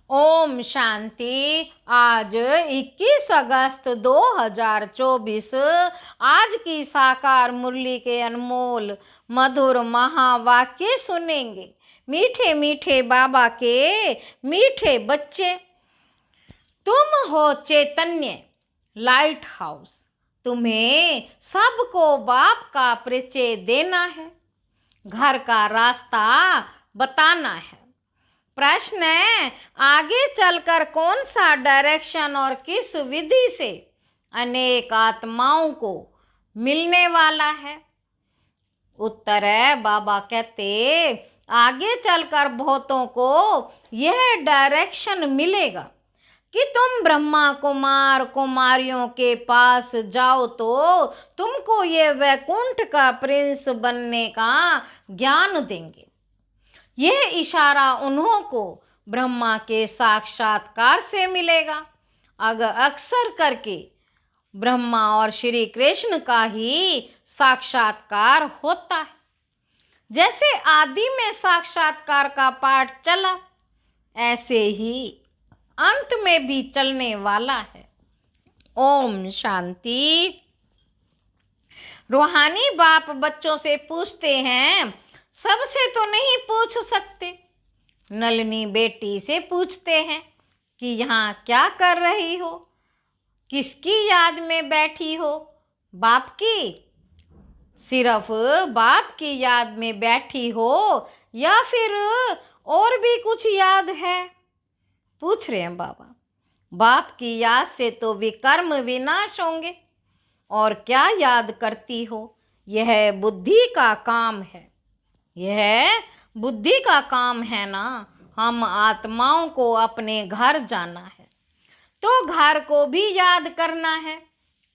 ओम शांति। आज 21 अगस्त 2024 आज की साकार मुरली के अनमोल मधुर महावाक्य सुनेंगे। मीठे मीठे बाबा के मीठे बच्चे, तुम हो चैतन्य लाइट हाउस। तुम्हें सबको बाप का परिचय देना है, घर का रास्ता बताना है। प्रश्न है, आगे चलकर कौन सा डायरेक्शन और किस विधि से अनेक आत्माओं को मिलने वाला है? उत्तर है, बाबा कहते आगे चलकर बहुतों को यह डायरेक्शन मिलेगा कि तुम ब्रह्मा कुमार कुमारियों के पास जाओ तो तुमको ये वैकुंठ का प्रिंस बनने का ज्ञान देंगे। यह इशारा उन्हों को ब्रह्मा के साक्षात्कार से मिलेगा। अक्सर करके ब्रह्मा और श्री कृष्ण का ही साक्षात्कार होता है। जैसे आदि में साक्षात्कार का पाठ चला, ऐसे ही अंत में भी चलने वाला है। ओम शांति। रूहानी बाप बच्चों से पूछते हैं, सबसे तो नहीं पूछ सकते। नलनी बेटी से पूछते हैं कि यहाँ क्या कर रही हो, किसकी याद में बैठी हो? बाप की? सिर्फ बाप की याद में बैठी हो या फिर और भी कुछ याद है? पूछ रहे हैं बाबा। बाप की याद से तो विकर्म विनाश होंगे, और क्या याद करती हो? यह बुद्धि का काम है। यह बुद्धि का काम है ना। हम आत्माओं को अपने घर जाना है तो घर को भी याद करना है।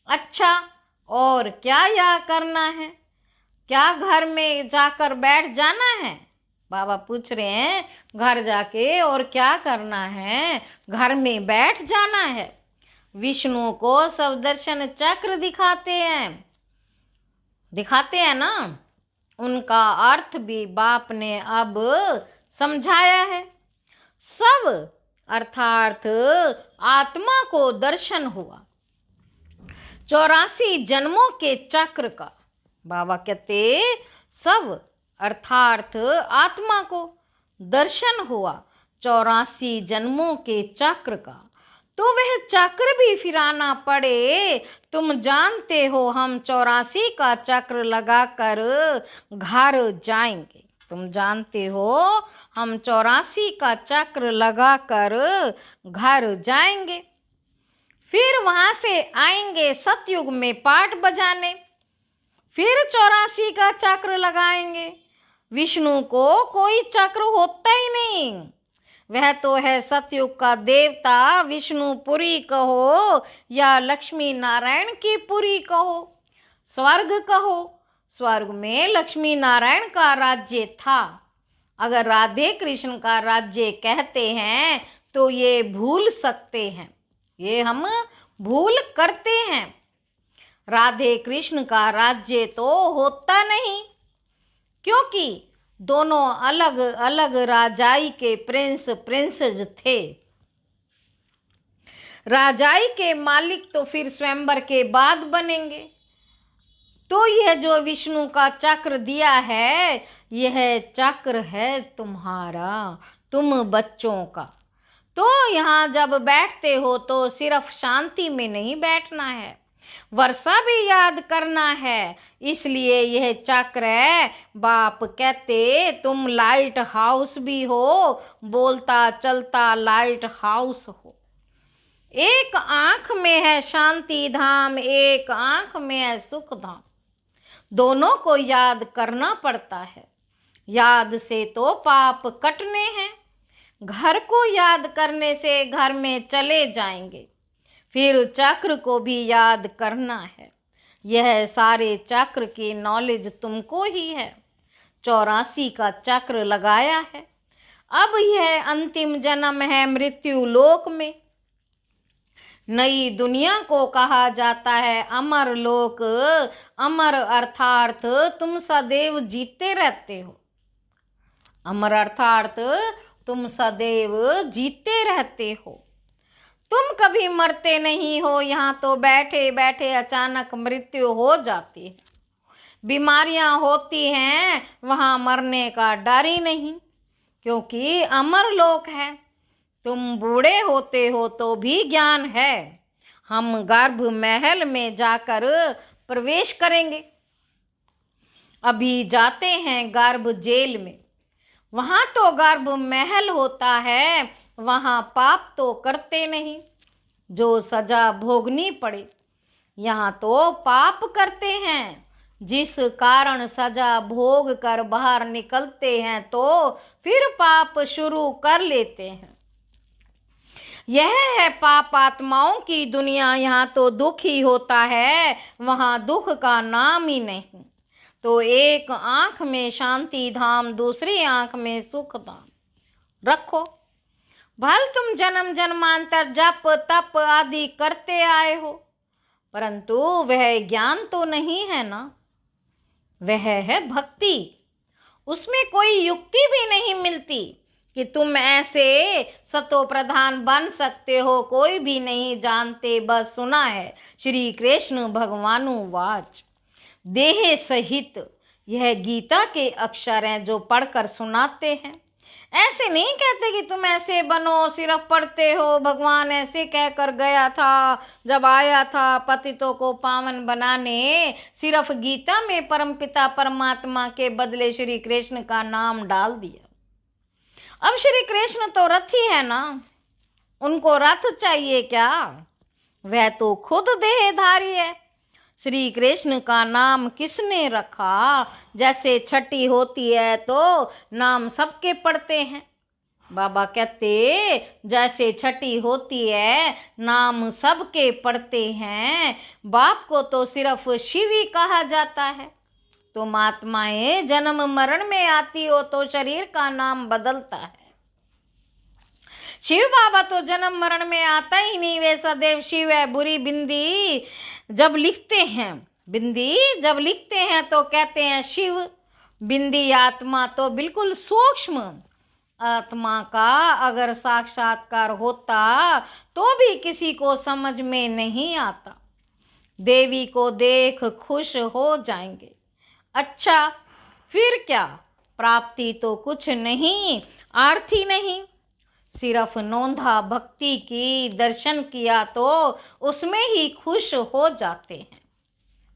अच्छा, और क्या याद करना है? क्या घर में जाकर बैठ जाना है? बाबा पूछ रहे हैं, घर जाके और क्या करना है? घर में बैठ जाना है। विष्णु को सवदर्शन चक्र दिखाते हैं ना। उनका अर्थ भी बाप ने अब समझाया है। सब अर्थात आत्मा को दर्शन हुआ 84 जन्मों के चक्र का। बाबा कहते सब अर्थात आत्मा को दर्शन हुआ 84 जन्मों के चक्र का, तो वह चक्र भी फिराना पड़े। तुम जानते हो हम 84 का चक्र लगाकर घर जाएंगे। तुम जानते हो हम 84 का चक्र लगाकर घर जाएंगे। फिर वहां से आएंगे सतयुग में पाठ बजाने। फिर 84 का चक्र लगाएंगे। विष्णु को कोई चक्र होता ही नहीं। वह तो है सतयुग का देवता। विष्णुपुरी कहो या लक्ष्मी नारायण की पुरी कहो, स्वर्ग कहो। स्वर्ग में लक्ष्मी नारायण का राज्य था। अगर राधे कृष्ण का राज्य कहते हैं तो ये भूल सकते हैं, ये हम भूल करते हैं। राधे कृष्ण का राज्य तो होता नहीं, क्योंकि दोनों अलग अलग राजाई के प्रिंसेस थे। राजाई के मालिक तो फिर स्वयंवर के बाद बनेंगे। तो यह जो विष्णु का चक्र दिया है, यह चक्र है तुम्हारा, तुम बच्चों का। तो यहाँ जब बैठते हो तो सिर्फ शांति में नहीं बैठना है, वर्षा भी याद करना है। इसलिए यह चक्र है। बाप कहते तुम लाइट हाउस भी हो, बोलता चलता लाइट हाउस हो। एक आंख में है शांति धाम, एक आंख में है सुख धाम। दोनों को याद करना पड़ता है। याद से तो पाप कटने हैं। घर को याद करने से घर में चले जाएंगे। फिर चक्र को भी याद करना है। यह सारे चक्र की नॉलेज तुमको ही है। 84 का चक्र लगाया है। अब यह अंतिम जन्म है मृत्यु लोक में। नई दुनिया को कहा जाता है अमर लोक। अमर अर्थात तुम सदैव जीते रहते हो। अमर अर्थात तुम सदैव जीते रहते हो, तुम कभी मरते नहीं हो। यहाँ तो बैठे बैठे अचानक मृत्यु हो जाती है। बीमारियां होती हैं, वहां मरने का डर ही नहीं, क्योंकि अमर लोक है। तुम बूढ़े होते हो तो भी ज्ञान है। हम गर्भ महल में जाकर प्रवेश करेंगे। अभी जाते हैं गर्भ जेल में। वहां तो गर्भ महल होता है, वहां पाप तो करते नहीं जो सजा भोगनी पड़े। यहाँ तो पाप करते हैं, जिस कारण सजा भोग कर बाहर निकलते हैं तो फिर पाप शुरू कर लेते हैं। यह है पाप आत्माओं की दुनिया। यहाँ तो दुख ही होता है, वहां दुख का नाम ही नहीं। तो एक आंख में शांति धाम, दूसरी आंख में सुख धाम रखो। भल तुम जन्म जन्मांतर जप तप आदि करते आए हो, परंतु वह ज्ञान तो नहीं है ना, वह है भक्ति। उसमें कोई युक्ति भी नहीं मिलती कि तुम ऐसे सतो प्रधान बन सकते हो। कोई भी नहीं जानते, बस सुना है। श्री कृष्ण भगवानुवाच। देह सहित यह गीता के अक्षर हैं जो पढ़कर सुनाते हैं। ऐसे नहीं कहते कि तुम ऐसे बनो, सिर्फ पढ़ते हो। भगवान ऐसे कहकर गया था जब आया था पतितों को पावन बनाने। सिर्फ गीता में परमपिता परमात्मा के बदले श्री कृष्ण का नाम डाल दिया। अब श्री कृष्ण तो रथी है ना, उनको रथ चाहिए क्या? वह तो खुद देहधारी है। श्री कृष्ण का नाम किसने रखा? जैसे छठी होती है तो नाम सबके पढ़ते हैं। बाबा कहते जैसे छठी होती है नाम सबके पढ़ते हैं। बाप को तो सिर्फ शिव ही कहा जाता है। तुम आत्माएं जन्म मरण में आती हो तो शरीर का नाम बदलता है। शिव बाबा तो जन्म मरण में आता ही नहीं, वे सदैव शिव है। बुरी बिंदी जब लिखते हैं तो कहते हैं शिव। बिंदी आत्मा तो बिल्कुल सूक्ष्म आत्मा का अगर साक्षात्कार होता तो भी किसी को समझ में नहीं आता। देवी को देख खुश हो जाएंगे। अच्छा फिर क्या? प्राप्ति तो कुछ नहीं, आरती नहीं, सिर्फ नोंधा भक्ति की, दर्शन किया तो उसमें ही खुश हो जाते हैं।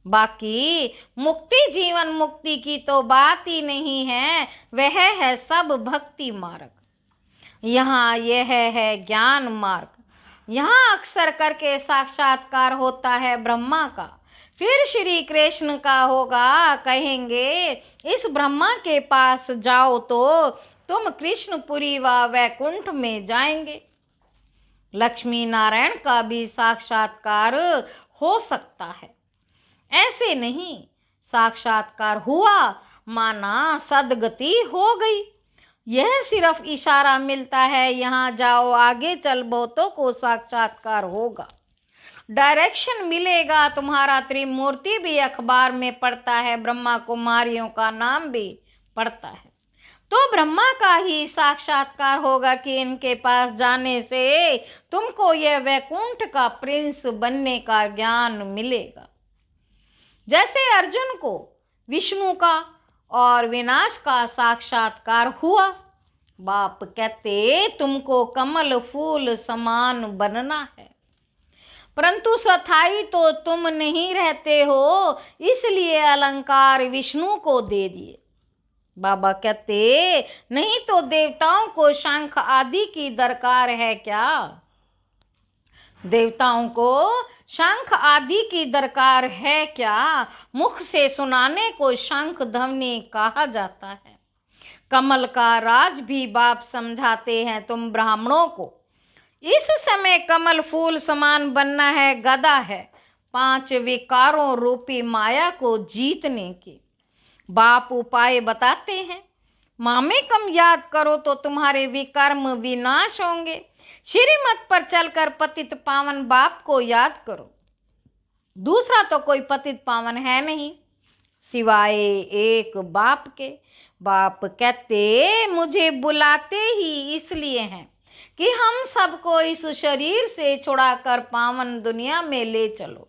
बाकी मुक्ति जीवन मुक्ति की तो बात ही नहीं है, वह है सब भक्ति मार्ग। यहाँ यह है ज्ञान मार्ग। यहाँ अक्सर करके साक्षात्कार होता है ब्रह्मा का, फिर श्री कृष्ण का होगा। कहेंगे इस ब्रह्मा के पास जाओ तो तुम कृष्णपुरी व वैकुंठ में जाएंगे। लक्ष्मी नारायण का भी साक्षात्कार हो सकता है। ऐसे नहीं साक्षात्कार हुआ माना सदगति हो गई। यह सिर्फ इशारा मिलता है, यहाँ जाओ आगे चल बहुतों को साक्षात्कार होगा। डायरेक्शन मिलेगा। तुम्हारा त्रिमूर्ति भी अखबार में पढ़ता है, ब्रह्मा कुमारियों का नाम भी पढ़ता है। तो ब्रह्मा का ही साक्षात्कार होगा कि इनके पास जाने से तुमको यह वैकुंठ का प्रिंस बनने का ज्ञान मिलेगा। जैसे अर्जुन को विष्णु का और विनाश का साक्षात्कार हुआ। बाप कहते तुमको कमल फूल समान बनना है, परंतु सथाई तो तुम नहीं रहते हो, इसलिए अलंकार विष्णु को दे दिए। बाबा कहते नहीं तो देवताओं को शंख आदि की दरकार है क्या? देवताओं को शंख आदि की दरकार है क्या? मुख से सुनाने को शंख ध्वनि कहा जाता है। कमल का राज भी बाप समझाते हैं तुम ब्राह्मणों को। इस समय कमल फूल समान बनना है, गदा है 5 विकारों रूपी माया को जीतने की। बाप उपाय बताते हैं। मामे कम याद करो तो तुम्हारे विकर्म विनाश होंगे। श्रीमत पर चलकर पतित पावन बाप को याद करो। दूसरा तो कोई पतित पावन है नहीं सिवाय एक बाप के। बाप कहते मुझे बुलाते ही इसलिए हैं कि हम सबको इस शरीर से छुड़ाकर पावन दुनिया में ले चलो।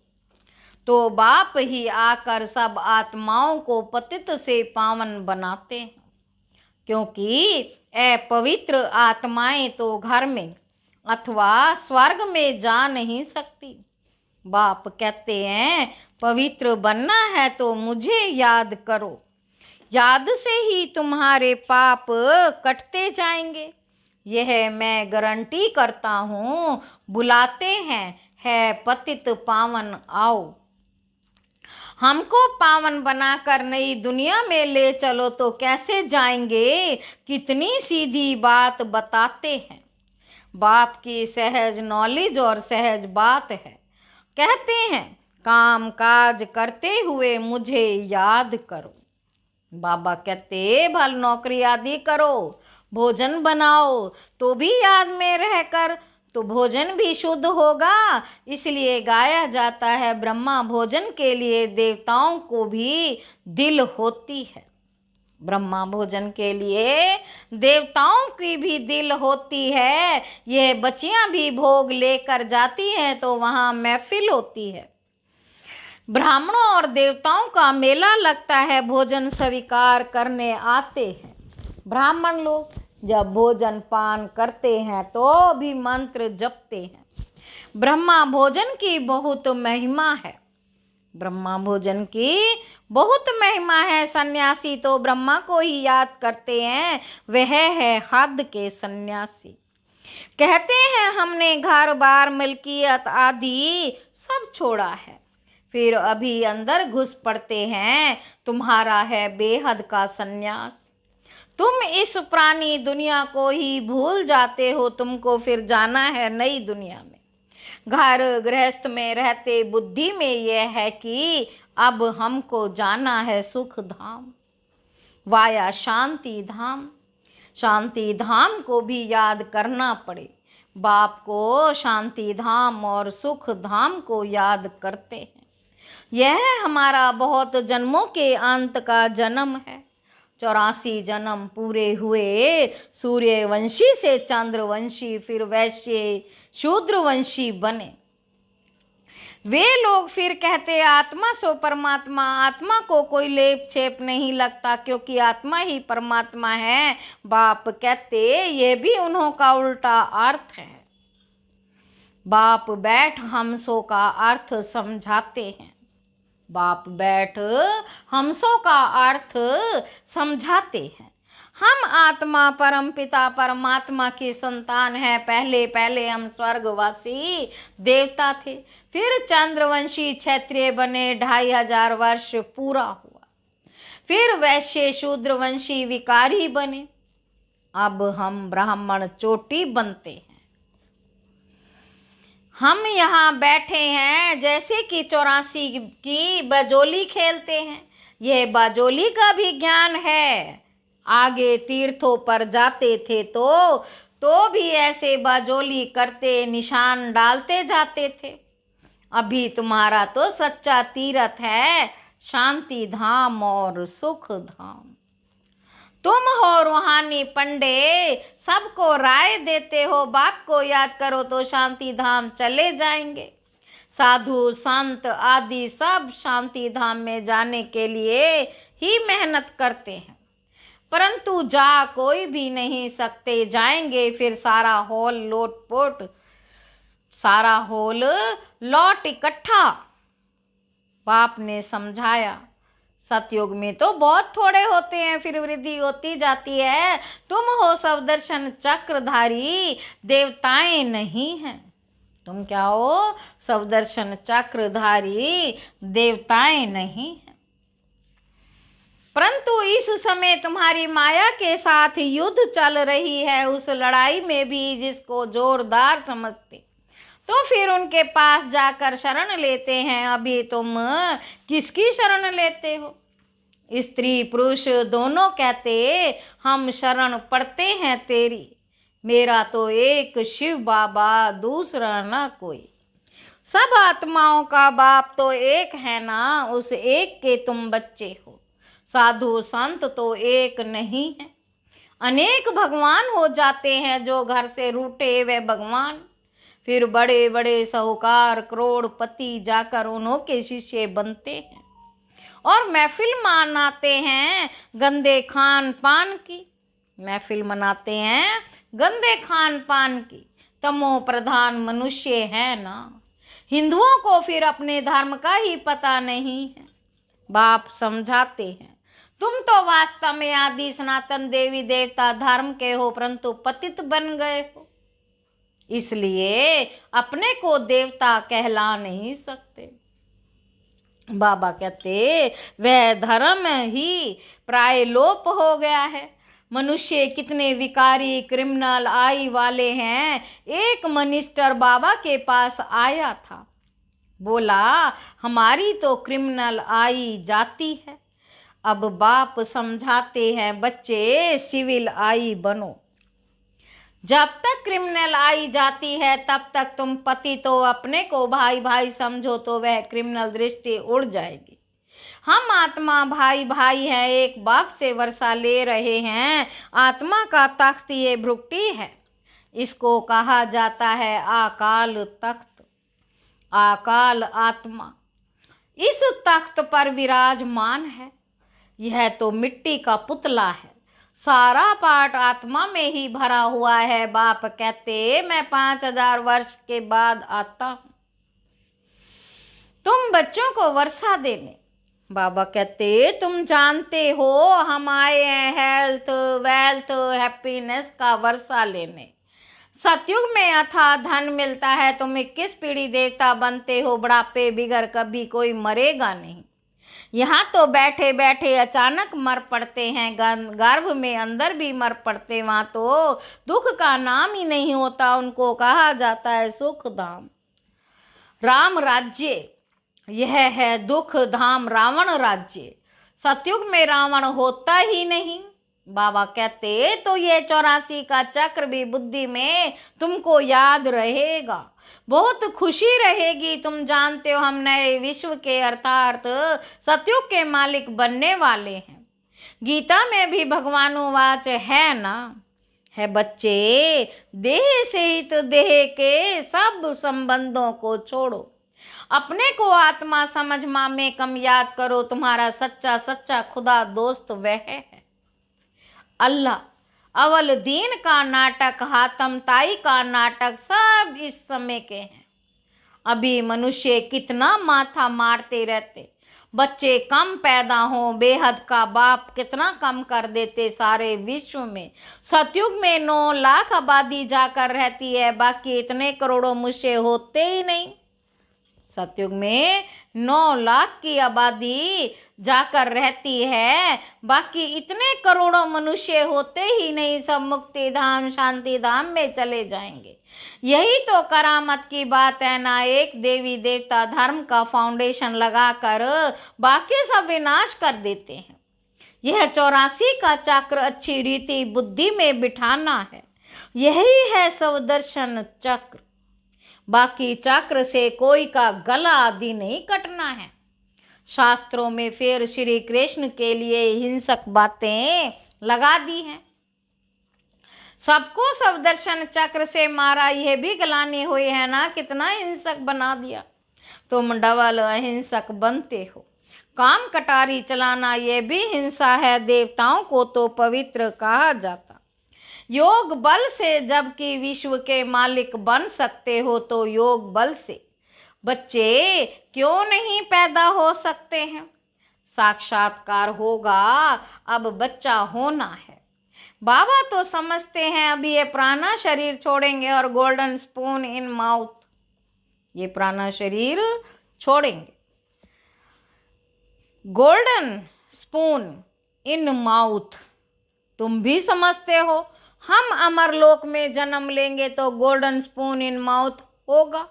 तो बाप ही आकर सब आत्माओं को पतित से पावन बनाते हैं, क्योंकि अपवित्र आत्माएं तो घर में अथवा स्वर्ग में जा नहीं सकती। बाप कहते हैं पवित्र बनना है तो मुझे याद करो, याद से ही तुम्हारे पाप कटते जाएंगे। यह मैं गारंटी करता हूँ। बुलाते हैं, है पतित पावन आओ। हमको पावन बनाकर नई दुनिया में ले चलो तो कैसे जाएंगे? कितनी सीधी बात बताते हैं। बाप की सहज नॉलेज और सहज बात है। कहते हैं काम काज करते हुए मुझे याद करो। बाबा कहते भल नौकरी आदि करो, भोजन बनाओ, तो भी याद में रहकर तो भोजन भी शुद्ध होगा। इसलिए गाया जाता है ब्रह्मा भोजन के लिए देवताओं को भी दिल होती है। ब्रह्मा भोजन के लिए देवताओं की भी दिल होती है। यह बच्चियां भी भोग लेकर जाती हैं तो वहां महफिल होती है। ब्राह्मणों और देवताओं का मेला लगता है, भोजन स्वीकार करने आते हैं। ब्राह्मण लोग जब भोजन पान करते हैं तो भी मंत्र जपते हैं। ब्रह्मा भोजन की बहुत महिमा है। ब्रह्मा भोजन की बहुत महिमा है। सन्यासी तो ब्रह्मा को ही याद करते हैं, वह है हद के सन्यासी। कहते हैं हमने घर बार मिल्कियत आदि सब छोड़ा है, फिर अभी अंदर घुस पड़ते हैं। तुम्हारा है बेहद का सन्यास। तुम इस पुरानी दुनिया को ही भूल जाते हो, तुमको फिर जाना है नई दुनिया में। घर गृहस्थ में रहते बुद्धि में यह है कि अब हमको जाना है सुख धाम, वाया शांति धाम। शांति धाम को भी याद करना पड़े। बाप को शांति धाम और सुख धाम को याद करते हैं। यह हमारा बहुत जन्मों के अंत का जन्म है। 84 जन्म पूरे हुए। सूर्यवंशी से चंद्रवंशी, फिर वैश्य शूद्रवंशी बने। वे लोग फिर कहते आत्मा सो परमात्मा। आत्मा को कोई लेप छेप नहीं लगता, क्योंकि आत्मा ही परमात्मा है। बाप कहते ये भी उन्हों का उल्टा अर्थ है। बाप बैठ हमसों का अर्थ समझाते हैं। बाप बैठ हमसों का अर्थ समझाते हैं। हम आत्मा परम पिता परमात्मा की संतान है। पहले पहले हम स्वर्गवासी देवता थे, फिर चंद्रवंशी क्षत्रिय बने। 2500 वर्ष पूरा हुआ। फिर वैश्य शूद्रवंशी विकारी बने। अब हम ब्राह्मण चोटी बनते हैं। हम यहाँ बैठे हैं जैसे कि 84 की बाजोली खेलते हैं। यह बाजोली का भी ज्ञान है। आगे तीर्थों पर जाते थे तो भी ऐसे बाजोली करते, निशान डालते जाते थे। अभी तुम्हारा तो सच्चा तीर्थ है, शांति धाम और सुख धाम। तुम हो रूहानी पंडे, सबको राय देते हो। बाप को याद करो तो शांति धाम चले जाएंगे। साधु संत आदि सब शांति धाम में जाने के लिए ही मेहनत करते हैं, परंतु जा कोई भी नहीं सकते। जाएंगे फिर सारा होल लोटपोट, सारा होल लौट इकट्ठा। बाप ने समझाया सतयुग में तो बहुत थोड़े होते हैं, फिर वृद्धि होती जाती है। तुम हो सवदर्शन चक्रधारी, देवताएं नहीं हैं। तुम क्या हो? सवदर्शन चक्रधारी, देवताएं नहीं हैं। परंतु इस समय तुम्हारी माया के साथ युद्ध चल रही है। उस लड़ाई में भी जिसको जोरदार समझते तो फिर उनके पास जाकर शरण लेते हैं। अभी तुम किसकी शरण लेते हो? स्त्री पुरुष दोनों कहते हम शरण पड़ते हैं तेरी। मेरा तो एक शिव बाबा, दूसरा ना कोई। सब आत्माओं का बाप तो एक है ना, उस एक के तुम बच्चे हो। साधु संत तो एक नहीं है, अनेक भगवान हो जाते हैं। जो घर से रूठे वे भगवान, फिर बड़े बड़े साहूकार करोड़पति जाकर उन्हों के शिष्य बनते हैं और महफिल मनाते हैं गंदे खान पान की। महफिल मनाते हैं गंदे खान पान की। तमो प्रधान मनुष्य है ना। हिंदुओं को फिर अपने धर्म का ही पता नहीं है। बाप समझाते हैं, तुम तो वास्तव में आदि सनातन देवी देवता धर्म के हो, परंतु पतित बन गए हो, इसलिए अपने को देवता कहला नहीं सकते। बाबा कहते वह धर्म ही प्राय लोप हो गया है। मनुष्य कितने विकारी क्रिमिनल आई वाले हैं। एक मिनिस्टर बाबा के पास आया था, बोला हमारी तो क्रिमिनल आई जाती है। अब बाप समझाते हैं, बच्चे सिविल आई बनो। जब तक क्रिमिनल आई जाती है तब तक तुम पति तो अपने को भाई भाई समझो तो वह क्रिमिनल दृष्टि उड़ जाएगी। हम आत्मा भाई भाई हैं, एक बाप से वर्षा ले रहे हैं। आत्मा का तख्त ये भ्रुकुटी है, इसको कहा जाता है आकाल तख्त। आकाल आत्मा इस तख्त पर विराजमान है। यह तो मिट्टी का पुतला है, सारा पाठ आत्मा में ही भरा हुआ है। बाप कहते मैं 5000 वर्ष के बाद आता हूं तुम बच्चों को वर्षा देने। बाबा कहते तुम जानते हो हम आए हैं हेल्थ वेल्थ हैप्पीनेस का वर्षा लेने। सतयुग में अथाह धन मिलता है, तुम 21 पीढ़ी देवता बनते हो, बुढ़ापे बिगर कभी कोई मरेगा नहीं। यहाँ तो बैठे बैठे अचानक मर पड़ते हैं, गर्भ में अंदर भी मर पड़ते। वहां तो दुख का नाम ही नहीं होता, उनको कहा जाता है सुख धाम। राम राज्य यह है दुख धाम रावण राज्य। सतयुग में रावण होता ही नहीं। बाबा कहते तो ये 84 का चक्र भी बुद्धि में तुमको याद रहेगा, बहुत खुशी रहेगी। तुम जानते हो हम नए विश्व के अर्थात सतयुग के मालिक बनने वाले हैं। गीता में भी भगवानुवाच है ना, है बच्चे देह सहित देह के सब संबंधों को छोड़ो, अपने को आत्मा समझ माँ में कम याद करो। तुम्हारा सच्चा सच्चा खुदा दोस्त वह है अल्लाह। अवल दीन का नाटक हातम ताई का नाटक सब इस समय के हैं। अभी मनुष्य कितना माथा मारते रहते, बच्चे कम पैदा हो, बेहद का बाप कितना कम कर देते सारे विश्व में। सतयुग में 9 लाख आबादी जाकर रहती है, बाकी इतने करोड़ों मनुष्य होते ही नहीं। सतयुग में 9 लाख की आबादी जाकर रहती है, बाकी इतने करोड़ों मनुष्य होते ही नहीं। सब मुक्ति धाम शांति धाम में चले जाएंगे। यही तो करामत की बात है ना। एक देवी देवता धर्म का फाउंडेशन लगाकर बाकी सब विनाश कर देते हैं। यह 84 का चक्र अच्छी रीति बुद्धि में बिठाना है। यही है स्वदर्शन चक्र। बाकी चक्र से कोई का गला आदि नहीं कटना है। शास्त्रों में फिर श्री कृष्ण के लिए हिंसक बातें लगा दी हैं। सबको स्वदर्शन चक्र से मारा, यह भी गलाने हुए है ना। कितना हिंसक बना दिया, तुम डबल अहिंसक बनते हो। काम कटारी चलाना यह भी हिंसा है। देवताओं को तो पवित्र कहा जाता। योग बल से जबकि विश्व के मालिक बन सकते हो, तो योग बल से बच्चे क्यों नहीं पैदा हो सकते हैं। साक्षात्कार होगा, अब बच्चा होना है। बाबा तो समझते हैं अभी ये पुराना शरीर छोड़ेंगे और गोल्डन स्पून इन माउथ, ये पुराना शरीर छोड़ेंगे। गोल्डन स्पून इन माउथ, तुम भी समझते हो हम अमरलोक में जन्म लेंगे तो गोल्डन स्पून इन माउथ होगा।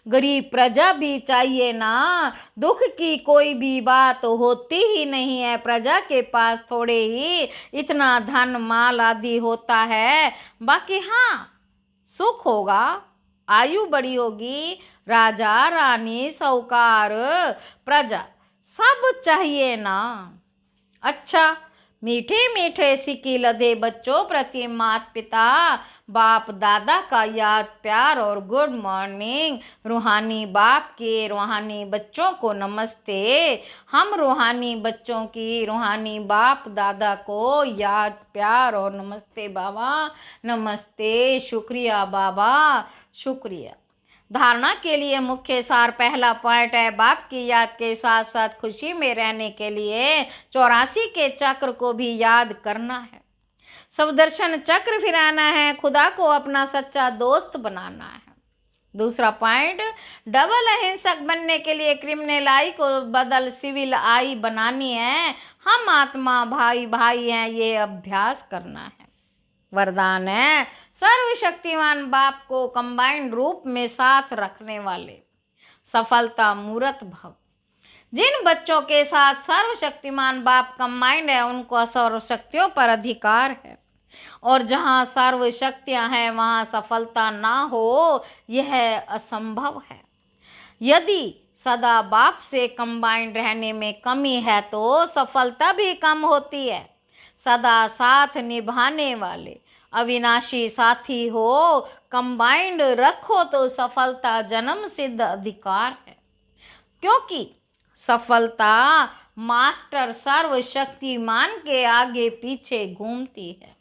गरीब प्रजा भी चाहिए ना। दुख की कोई भी बात होती ही नहीं है। प्रजा के पास थोड़े ही इतना धन माल आदि होता है, बाकी हाँ सुख होगा, आयु बड़ी होगी। राजा रानी साहूकार प्रजा सब चाहिए ना। अच्छा, मीठे मीठे सिक्के लदे बच्चों प्रति माता पिता बाप दादा का याद प्यार और गुड मॉर्निंग। रूहानी बाप के रूहानी बच्चों को नमस्ते। हम रूहानी बच्चों की रूहानी बाप दादा को याद प्यार और नमस्ते बाबा, नमस्ते, शुक्रिया बाबा, शुक्रिया। धारणा के लिए मुख्य सार पहला पॉइंट है, बाप की याद के साथ साथ खुशी में रहने के लिए 84 के चक्र को भी याद करना है। स्वदर्शन चक्र फिराना है, खुदा को अपना सच्चा दोस्त बनाना है। दूसरा पॉइंट, डबल अहिंसक बनने के लिए क्रिमिनल आई को बदल सिविल आई बनानी है। हम आत्मा भाई भाई हैं, ये अभ्यास करना है। वरदान है, सर्वशक्तिमान बाप को कंबाइंड रूप में साथ रखने वाले सफलता मूर्त भव। जिन बच्चों के साथ सर्वशक्तिमान बाप कंबाइंड है उनको सर्वशक्तियों पर अधिकार है, और जहाँ सर्वशक्तियाँ हैं वहाँ सफलता ना हो यह असंभव है। यदि सदा बाप से कंबाइंड रहने में कमी है तो सफलता भी कम होती है। सदा साथ निभाने वाले अविनाशी साथी हो, कंबाइंड रखो तो सफलता जन्म सिद्ध अधिकार है, क्योंकि सफलता मास्टर सर्वशक्तिमान के आगे पीछे घूमती है।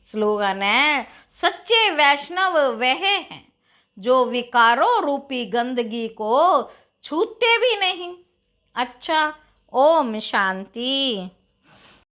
स्लोगन है, सच्चे वैष्णव वह हैं जो विकारों रूपी गंदगी को छूते भी नहीं। अच्छा, ओम शांति।